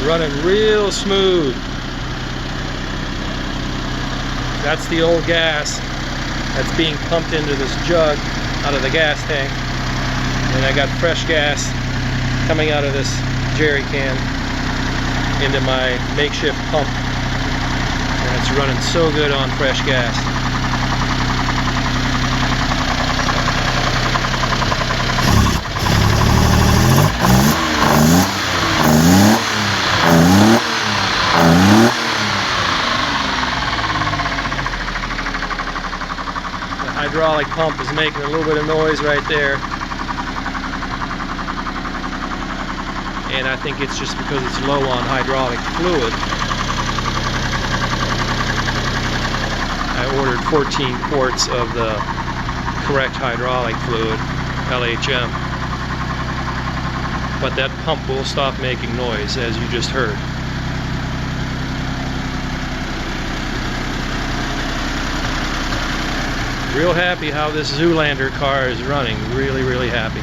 running real smooth. That's the old gas that's being pumped into this jug out of the gas tank, and I got fresh gas coming out of this jerry can into my makeshift pump, and it's running so good on fresh gas. The hydraulic pump is making a little bit of noise right there, and I think it's just because it's low on hydraulic fluid. I ordered 14 quarts of the correct hydraulic fluid, LHM, but that pump will stop making noise, as you just heard. Real happy how this Zoolander car is running. Really, really happy.